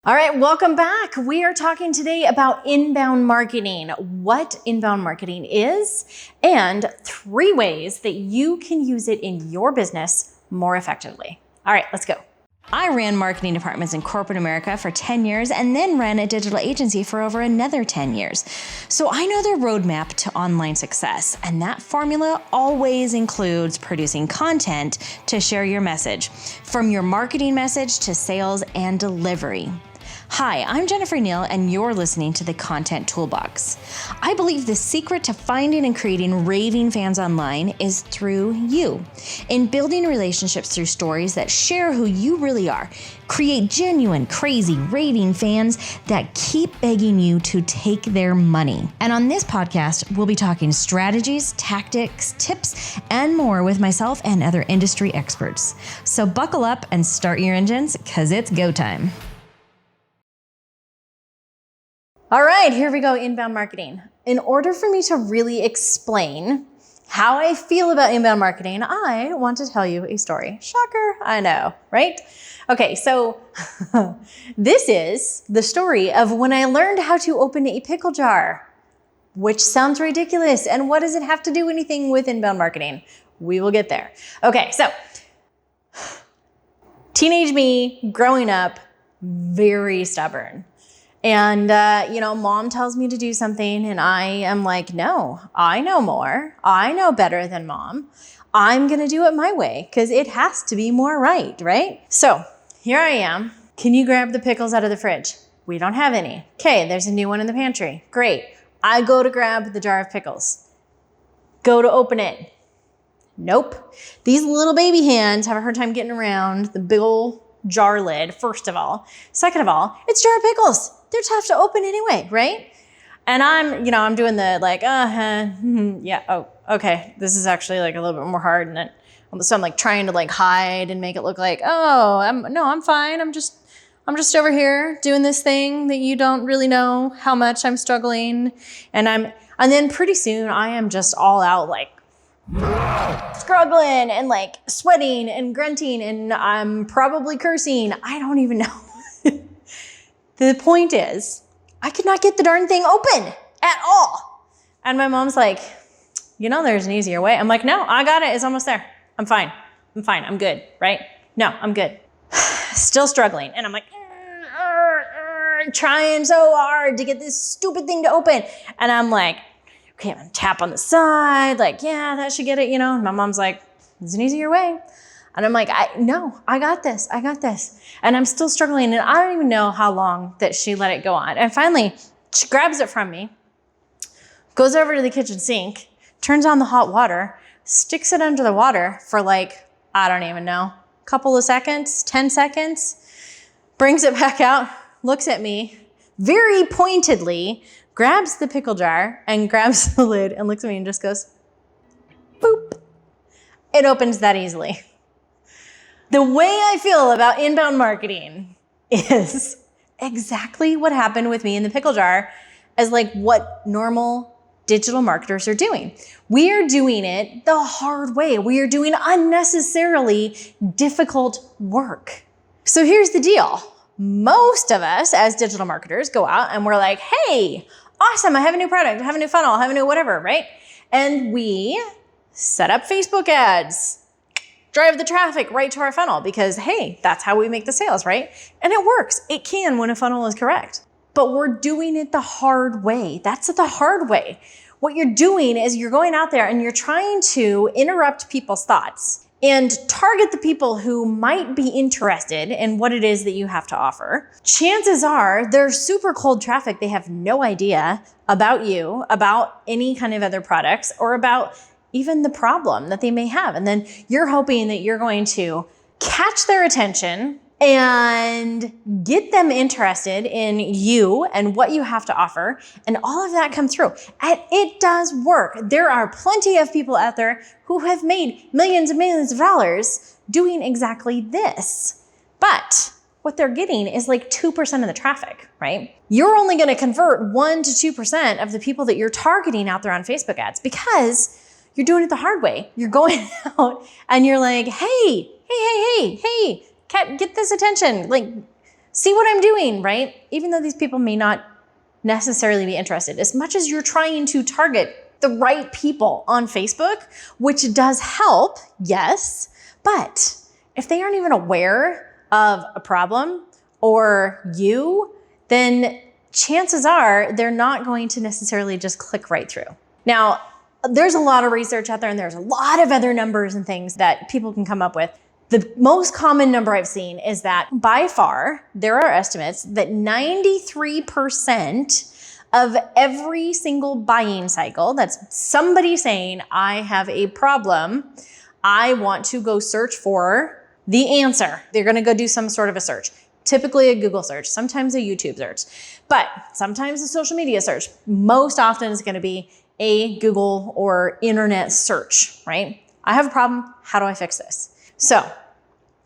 All right, welcome back. We are talking today about inbound marketing, what inbound marketing is, and 3 ways that you can use it in your business more effectively. All right, let's go. I ran marketing departments in corporate America for 10 years and then ran a digital agency for over another 10 years. So I know the roadmap to online success, and that formula always includes producing content to share your message, from your marketing message to sales and delivery. Hi, I'm Jennifer Neal, and you're listening to the Content Toolbox. I believe the secret to finding and creating raving fans online is through you. In building relationships through stories that share who you really are, create genuine, crazy, raving fans that keep begging you to take their money. And on this podcast, we'll be talking strategies, tactics, tips, and more with myself and other industry experts. So buckle up and start your engines, because it's go time. All right, here we go, inbound marketing. In order for me to really explain how I feel about inbound marketing, I want to tell you a story. Shocker, I know, right? Okay, so this is the story of when I learned how to open a pickle jar, which sounds ridiculous. And what does it have to do anything with inbound marketing? We will get there. Okay, so teenage me growing up, very stubborn. And, mom tells me to do something and I am like, no, I know more. I know better than mom. I'm going to do it my way because it has to be more right? So here I am. Can you grab the pickles out of the fridge? We don't have any. Okay, there's a new one in the pantry. Great. I go to grab the jar of pickles. Go to open it. Nope. These little baby hands have a hard time getting around the big old jar lid, first of all. Second of all, it's a jar of pickles. They're tough to open anyway, right? And I'm doing the like, okay. This is actually like a little bit more hard. And then, so I'm like trying to like hide and make it look like, I'm fine. I'm just over here doing this thing that you don't really know how much I'm struggling. And then pretty soon I am just all out like struggling and like sweating and grunting and I'm probably cursing. I don't even know. The point is, I could not get the darn thing open at all. And my mom's like, there's an easier way. I'm like, no, I got it. It's almost there. I'm fine. I'm good, right? No, I'm good. Still struggling. And I'm like, trying so hard to get this stupid thing to open. And I'm like, okay, I'm gonna tap on the side. Like, yeah, that should get it, And my mom's like, there's an easier way. And I'm like, I got this. And I'm still struggling. And I don't even know how long that she let it go on. And finally, she grabs it from me, goes over to the kitchen sink, turns on the hot water, sticks it under the water for like, I don't even know, a couple of seconds, 10 seconds, brings it back out, looks at me very pointedly, grabs the pickle jar and grabs the lid and looks at me and just goes, boop. It opens that easily. The way I feel about inbound marketing is exactly what happened with me in the pickle jar as like what normal digital marketers are doing. We are doing it the hard way. We are doing unnecessarily difficult work. So here's the deal. Most of us as digital marketers go out and we're like, hey, awesome, I have a new product, I have a new funnel, I have a new whatever, right? And we set up Facebook ads, drive the traffic right to our funnel because, hey, that's how we make the sales, right? And it works. It can when a funnel is correct. But we're doing it the hard way. That's the hard way. What you're doing is you're going out there and you're trying to interrupt people's thoughts and target the people who might be interested in what it is that you have to offer. Chances are they're super cold traffic. They have no idea about you, about any kind of other products, or about even the problem that they may have. And then you're hoping that you're going to catch their attention and get them interested in you and what you have to offer. And all of that comes through. And it does work. There are plenty of people out there who have made millions and millions of dollars doing exactly this. But what they're getting is like 2% of the traffic, right? You're only going to convert 1 to 2% of the people that you're targeting out there on Facebook ads because you're doing it the hard way. You're going out and you're like, hey, get this attention. Like, See what I'm doing, right? Even though these people may not necessarily be interested, as much as you're trying to target the right people on Facebook, which does help, yes, but if they aren't even aware of a problem or you, then chances are they're not going to necessarily just click right through. Now, there's a lot of research out there and there's a lot of other numbers and things that people can come up with. The most common number I've seen is that by far, there are estimates that 93% of every single buying cycle, that's somebody saying, I have a problem, I want to go search for the answer. They're gonna go do some sort of a search. Typically a Google search, sometimes a YouTube search, but sometimes a social media search. Most often it's gonna be a Google or internet search, right? I have a problem, how do I fix this? So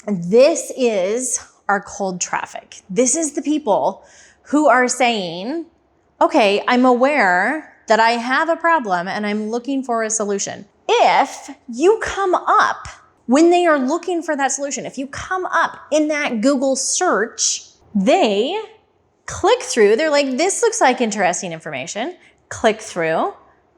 this is our cold traffic. This is the people who are saying, okay, I'm aware that I have a problem and I'm looking for a solution. If you come up when they are looking for that solution, if you come up in that Google search, they click through, they're like, this looks like interesting information, click through,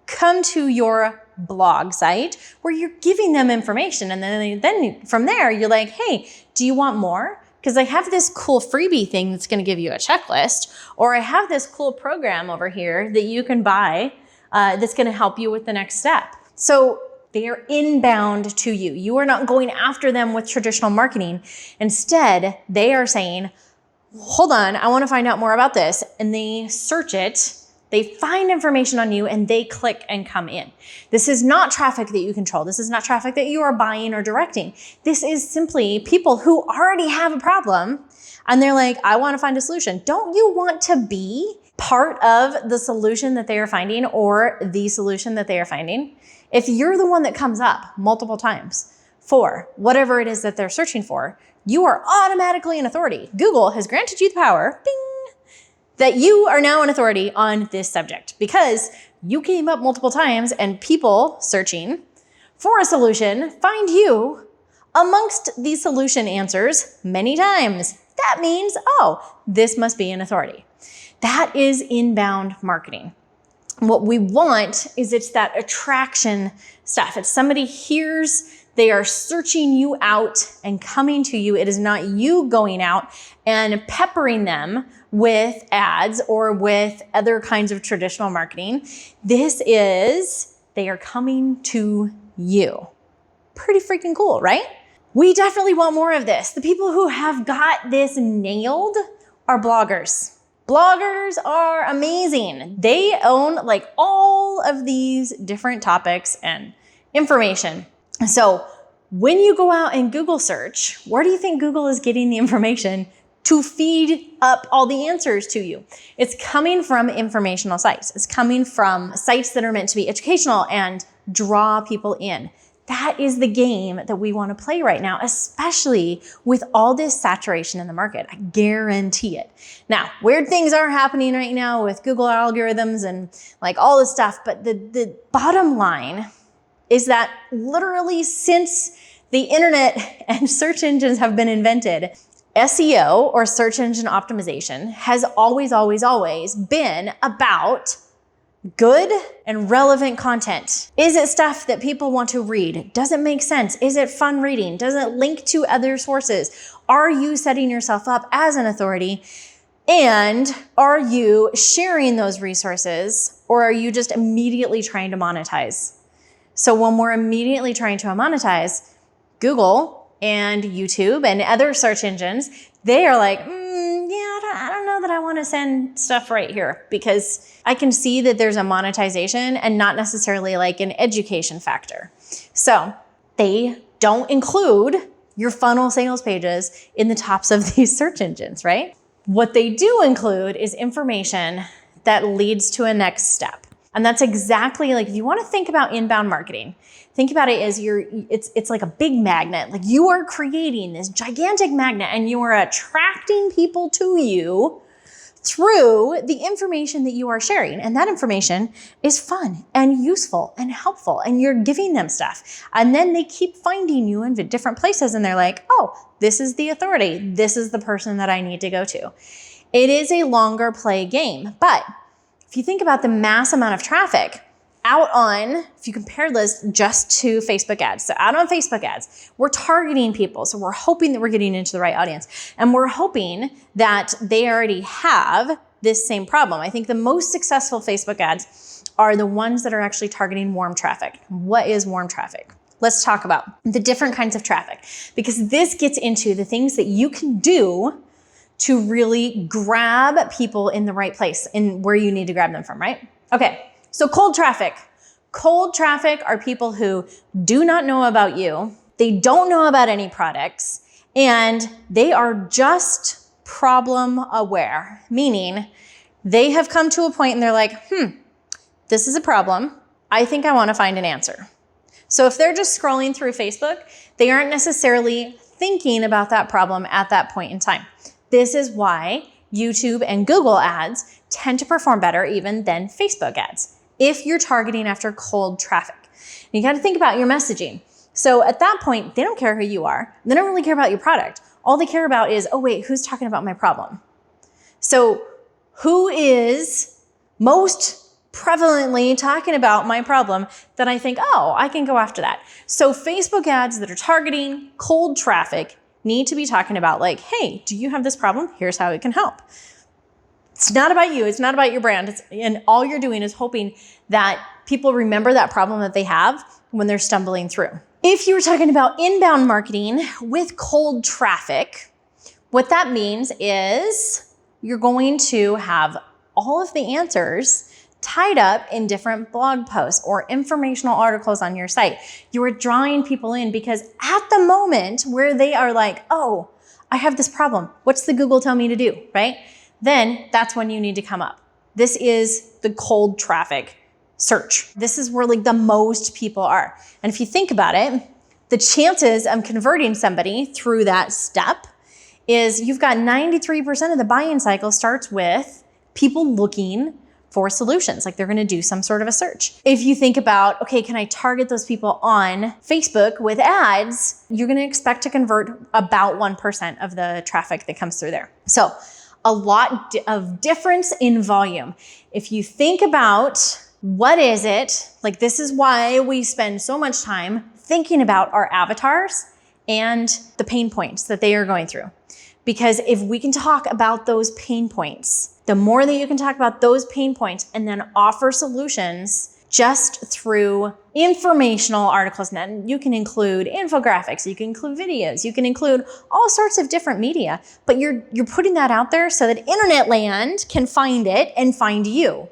come to your blog site where you're giving them information. And then from there, you're like, hey, do you want more? Because I have this cool freebie thing that's going to give you a checklist, or I have this cool program over here that you can buy that's going to help you with the next step. So they are inbound to you. You are not going after them with traditional marketing. Instead, they are saying, hold on, I want to find out more about this. And they search it. They find information on you and they click and come in. This is not traffic that you control. This is not traffic that you are buying or directing. This is simply people who already have a problem and they're like, I want to find a solution. Don't you want to be part of the solution that they are finding or the solution that they are finding? If you're the one that comes up multiple times for whatever it is that they're searching for, you are automatically an authority. Google has granted you the power, bing, that you are now an authority on this subject because you came up multiple times and people searching for a solution find you amongst the solution answers many times. That means, oh, this must be an authority. That is inbound marketing. What we want is it's that attraction stuff. It's somebody hears they are searching you out and coming to you. It is not you going out and peppering them with ads or with other kinds of traditional marketing. This is, they are coming to you. Pretty freaking cool, right? We definitely want more of this. The people who have got this nailed are bloggers. Bloggers are amazing. They own like all of these different topics and information. So when you go out and Google search, where do you think Google is getting the information to feed up all the answers to you? It's coming from informational sites. It's coming from sites that are meant to be educational and draw people in. That is the game that we want to play right now, especially with all this saturation in the market. I guarantee it. Now, weird things are happening right now with Google algorithms and like all this stuff, but the bottom line is that literally since the internet and search engines have been invented, SEO or search engine optimization has always, always, always been about good and relevant content. Is it stuff that people want to read? Does it make sense? Is it fun reading? Does it link to other sources? Are you setting yourself up as an authority? And are you sharing those resources or are you just immediately trying to monetize? So when we're immediately trying to monetize, Google and YouTube and other search engines, they are like, I don't know that I want to send stuff right here because I can see that there's a monetization and not necessarily like an education factor. So they don't include your funnel sales pages in the tops of these search engines, right? What they do include is information that leads to a next step. And that's exactly like, if you want to think about inbound marketing, think about it as it's like a big magnet. Like you are creating this gigantic magnet and you are attracting people to you through the information that you are sharing. And that information is fun and useful and helpful, and you're giving them stuff. And then they keep finding you in different places, and they're like, oh, this is the authority. This is the person that I need to go to. It is a longer play game, but if you think about the mass amount of traffic out on, if you compare this just to Facebook ads, so out on Facebook ads, we're targeting people. So we're hoping that we're getting into the right audience, and we're hoping that they already have this same problem. I think the most successful Facebook ads are the ones that are actually targeting warm traffic. What is warm traffic? Let's talk about the different kinds of traffic, because this gets into the things that you can do to really grab people in the right place and where you need to grab them from, right? Okay. So cold traffic. Cold traffic are people who do not know about you. They don't know about any products, and they are just problem aware, meaning they have come to a point and they're like, this is a problem. I think I want to find an answer. So if they're just scrolling through Facebook, they aren't necessarily thinking about that problem at that point in time. This is why YouTube and Google ads tend to perform better even than Facebook ads, if you're targeting after cold traffic. You got to think about your messaging. So at that point, they don't care who you are. They don't really care about your product. All they care about is, oh wait, who's talking about my problem? So who is most prevalently talking about my problem that I think, oh, I can go after that. So Facebook ads that are targeting cold traffic need to be talking about like, hey, do you have this problem? Here's how it can help. It's not about you. It's not about your brand. And all you're doing is hoping that people remember that problem that they have when they're stumbling through. If you were talking about inbound marketing with cold traffic, what that means is you're going to have all of the answers tied up in different blog posts or informational articles on your site. You are drawing people in because at the moment where they are like, oh, I have this problem. What's the Google tell me to do, right? Then that's when you need to come up. This is the cold traffic search. This is where like the most people are. And if you think about it, the chances of converting somebody through that step is you've got 93% of the buying cycle starts with people looking for solutions, like they're going to do some sort of a search. If you think about, okay, can I target those people on Facebook with ads? You're going to expect to convert about 1% of the traffic that comes through there. So a lot of difference in volume. If you think about what is it, like this is why we spend so much time thinking about our avatars and the pain points that they are going through. Because if we can talk about those pain points, the more that you can talk about those pain points and then offer solutions just through informational articles, and then you can include infographics, you can include videos, you can include all sorts of different media, but you're putting that out there so that internet land can find it and find you.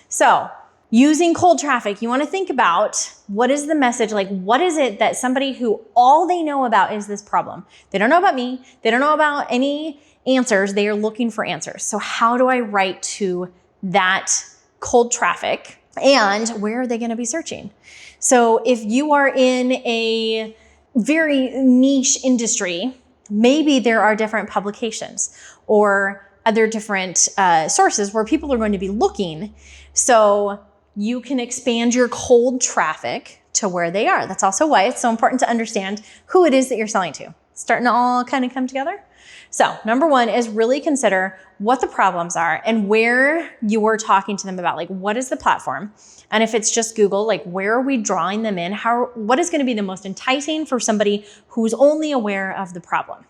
So using cold traffic, you want to think about what is the message, like what is it that somebody who all they know about is this problem. They don't know about me. They don't know about any answers. They are looking for answers. So how do I write to that cold traffic, and where are they going to be searching? So if you are in a very niche industry, maybe there are different publications or other different sources where people are going to be looking. So you can expand your cold traffic to where they are. That's also why it's so important to understand who it is that you're selling to. Starting to all kind of come together. So number one is really consider what the problems are and where you are talking to them about, like what is the platform? And if it's just Google, like where are we drawing them in? What is going to be the most enticing for somebody who's only aware of the problem?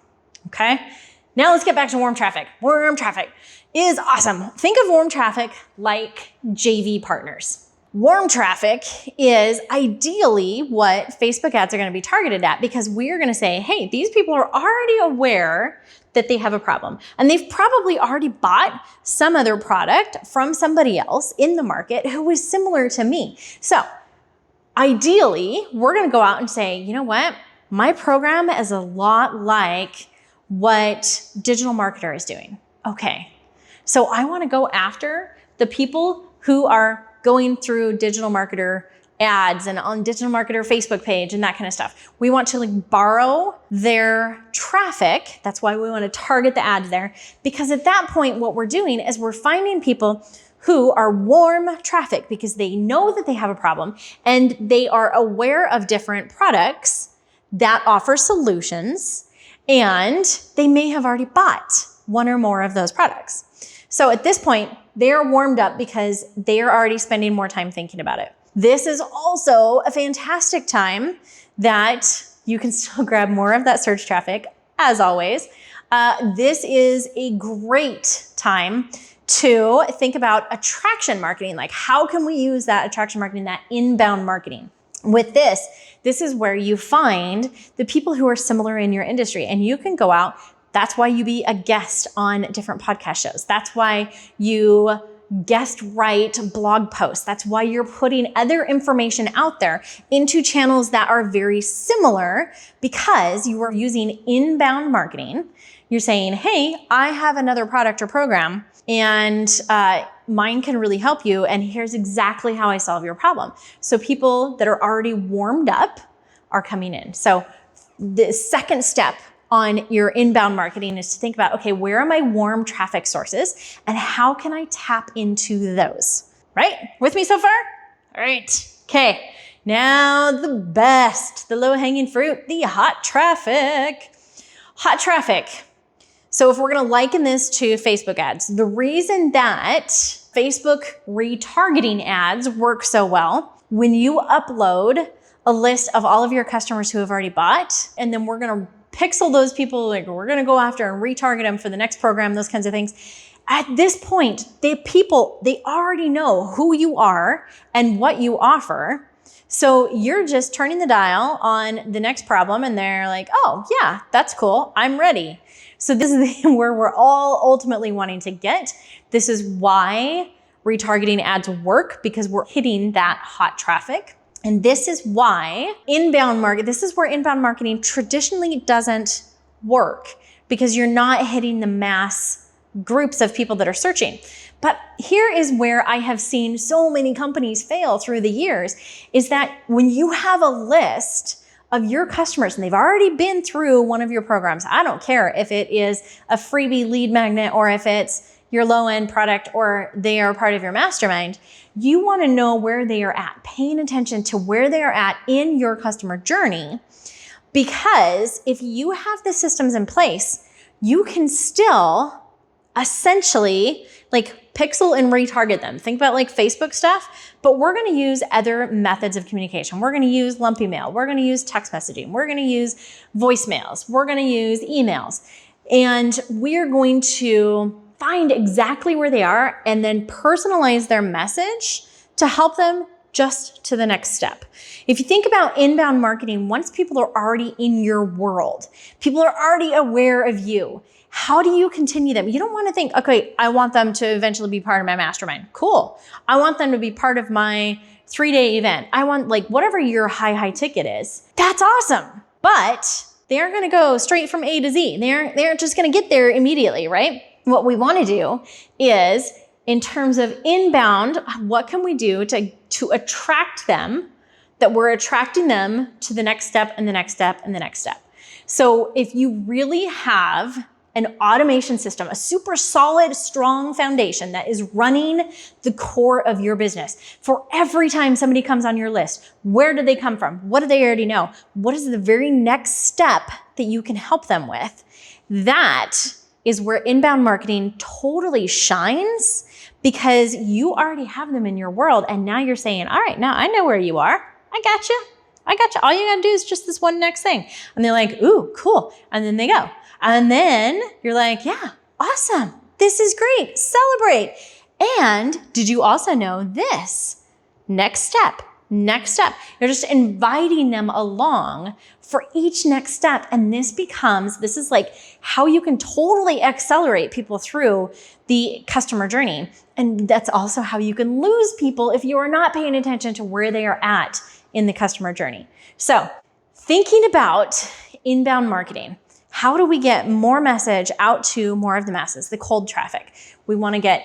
Okay. Now let's get back to warm traffic. Warm traffic is awesome. Think of warm traffic like JV partners. Warm traffic is ideally what Facebook ads are going to be targeted at, because we're going to say, hey, these people are already aware that they have a problem. And they've probably already bought some other product from somebody else in the market who is similar to me. So ideally, we're going to go out and say, you know what? My program is a lot like what digital marketer is doing. Okay. So I want to go after the people who are going through digital marketer ads and on digital marketer Facebook page and that kind of stuff. We want to like borrow their traffic. That's why we want to target the ads there, because at that point, what we're doing is we're finding people who are warm traffic because they know that they have a problem and they are aware of different products that offer solutions, and they may have already bought one or more of those products. So at this point, they are warmed up because they are already spending more time thinking about it. This is also a fantastic time that you can still grab more of that search traffic, as always. This is a great time to think about attraction marketing. Like, how can we use that attraction marketing, that inbound marketing? With this is where you find the people who are similar in your industry, and you can go out. That's why you be a guest on different podcast shows. That's why you guest write blog posts. That's why you're putting other information out there into channels that are very similar, because you are using inbound marketing. You're saying, hey, I have another product or program and mine can really help you. And here's exactly how I solve your problem. So people that are already warmed up are coming in. So the second step on your inbound marketing is to think about, okay, where are my warm traffic sources and how can I tap into those? Right? With me so far? All right. Okay. Now the best, the low-hanging fruit, the hot traffic. Hot traffic. So if we're going to liken this to Facebook ads, the reason that Facebook retargeting ads work so well, when you upload a list of all of your customers who have already bought, and then we're going to pixel those people, like we're going to go after and retarget them for the next program, those kinds of things. At this point, they already know who you are and what you offer. So you're just turning the dial on the next problem and they're like, oh yeah, that's cool. I'm ready. So this is where we're all ultimately wanting to get. This is why retargeting ads work, because we're hitting that hot traffic. And this is why this is where inbound marketing traditionally doesn't work, because you're not hitting the mass groups of people that are searching. But here is where I have seen so many companies fail through the years, is that when you have a list of your customers and they've already been through one of your programs, I don't care if it is a freebie lead magnet or if it's your low-end product or they are part of your mastermind, you want to know where they are at, paying attention to where they are at in your customer journey. Because if you have the systems in place, you can still essentially like pixel and retarget them. Think about like Facebook stuff, but we're going to use other methods of communication. We're going to use lumpy mail. We're going to use text messaging. We're going to use voicemails. We're going to use emails. And we're going to find exactly where they are and then personalize their message to help them just to the next step. If you think about inbound marketing, once people are already in your world, people are already aware of you, how do you continue them? You don't want to think, okay, I want them to eventually be part of my mastermind. Cool. I want them to be part of my 3-day event. I want like whatever your high ticket is. That's awesome. But they aren't going to go straight from A to Z. They aren't just going to get there immediately, right? What we want to do is, in terms of inbound, what can we do to attract them, that we're attracting them to the next step and the next step and the next step. So if you really have an automation system, a super solid, strong foundation that is running the core of your business, for every time somebody comes on your list, where do they come from? What do they already know? What is the very next step that you can help them with? That is where inbound marketing totally shines, because you already have them in your world. And now you're saying, all right, now I know where you are. I got you. All you got to do is just this one next thing. And they're like, ooh, cool. And then they go. And then you're like, yeah, awesome. This is great. Celebrate. And did you also know this? Next step. You're just inviting them along for each next step. And this is like how you can totally accelerate people through the customer journey. And that's also how you can lose people if you are not paying attention to where they are at in the customer journey. So thinking about inbound marketing, how do we get more message out to more of the masses, the cold traffic? We want to get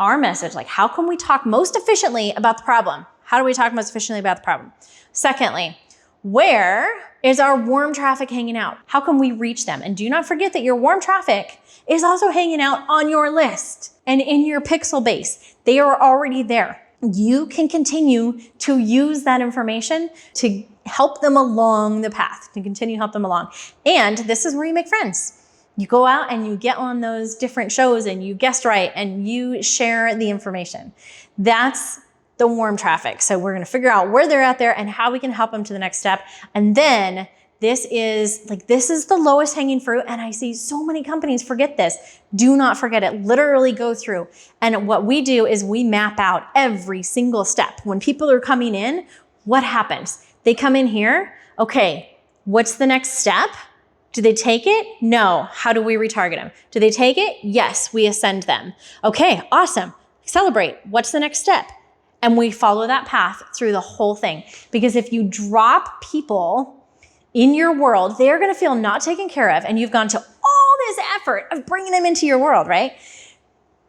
our message, like how can we talk most efficiently about the problem? How do we talk most efficiently about the problem? Secondly, where is our warm traffic hanging out? How can we reach them? And do not forget that your warm traffic is also hanging out on your list and in your pixel base. They are already there. You can continue to use that information to help them along the path, to continue to help them along. And this is where you make friends. You go out and you get on those different shows and you guest right and you share the information. That's the warm traffic. So we're going to figure out where they're at there and how we can help them to the next step. And then this is the lowest hanging fruit. And I see so many companies forget this. Do not forget it. Literally go through. And what we do is we map out every single step. When people are coming in, what happens? They come in here. Okay, what's the next step? Do they take it? No. How do we retarget them? Do they take it? Yes, we ascend them. Okay, awesome. Celebrate. What's the next step? And we follow that path through the whole thing. Because if you drop people in your world, they are going to feel not taken care of. And you've gone to all this effort of bringing them into your world, right?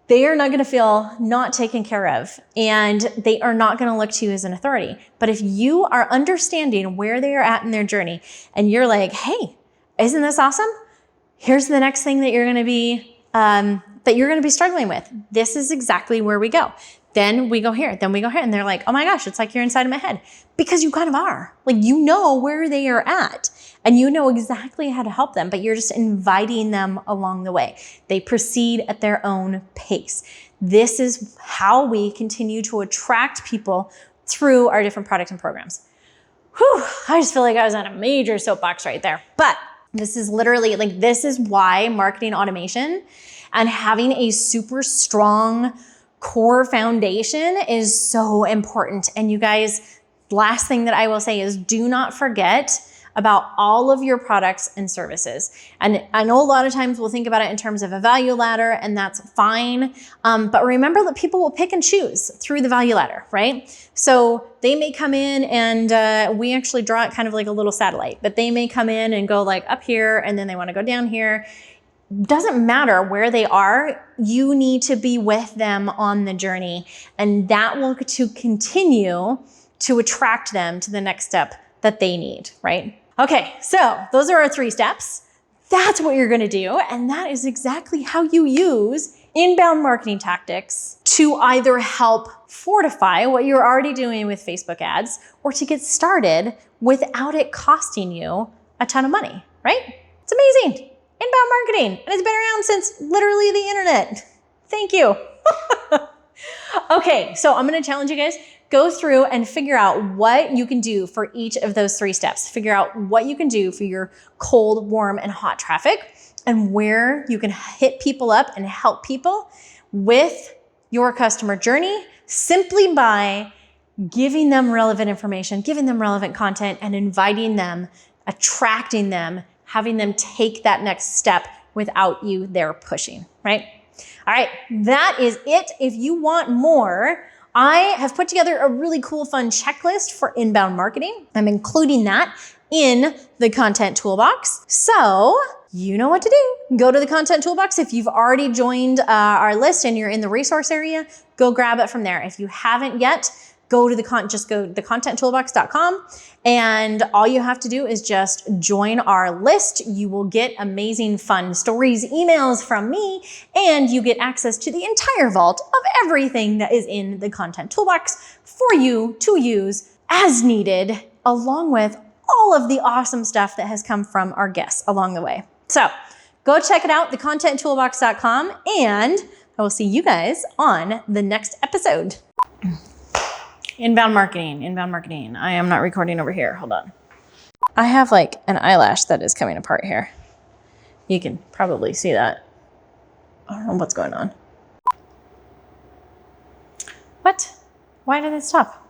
They are not going to feel not taken care of. And they are not going to look to you as an authority. But if you are understanding where they are at in their journey and you're like, hey, isn't this awesome? Here's the next thing that you're going to be struggling with. This is exactly where we go. Then we go here, then we go here. And they're like, oh my gosh, it's like you're inside of my head. Because you kind of are. Like, you know where they are at and you know exactly how to help them, but you're just inviting them along the way. They proceed at their own pace. This is how we continue to attract people through our different products and programs. Whew, I just feel like I was on a major soapbox right there. But this is literally, this is why marketing automation and having a super strong core foundation is so important. And you guys, last thing that I will say is do not forget about all of your products and services. And I know a lot of times we'll think about it in terms of a value ladder, and that's fine. But remember that people will pick and choose through the value ladder, right? So they may come in and we actually draw it kind of like a little satellite, but they may come in and go like up here and then they want to go down here. Doesn't matter where they are, you need to be with them on the journey, and that will to continue to attract them to the next step that they need, right? Okay, so those are our 3 steps. That's what you're gonna do, and that is exactly how you use inbound marketing tactics to either help fortify what you're already doing with Facebook ads or to get started without it costing you a ton of money, right? It's amazing. Inbound marketing, and it's been around since literally the internet. Thank you. Okay, so I'm gonna challenge you guys, go through and figure out what you can do for each of those 3 steps. Figure out what you can do for your cold, warm, and hot traffic, and where you can hit people up and help people with your customer journey simply by giving them relevant information, giving them relevant content, and inviting them, attracting them, having them take that next step without you there pushing, right? All right, that is it. If you want more, I have put together a really cool, fun checklist for inbound marketing. I'm including that in the content toolbox. So you know what to do. Go to the content toolbox. If you've already joined our list and you're in the resource area, go grab it from there. If you haven't yet, go to just go to thecontenttoolbox.com, and all you have to do is just join our list. You will get amazing fun stories, emails from me, and you get access to the entire vault of everything that is in the content toolbox for you to use as needed, along with all of the awesome stuff that has come from our guests along the way. So go check it out, thecontenttoolbox.com, and I will see you guys on the next episode. Inbound marketing. I am not recording over here. Hold on. I have like an eyelash that is coming apart here. You can probably see that. I don't know what's going on. What? Why did it stop?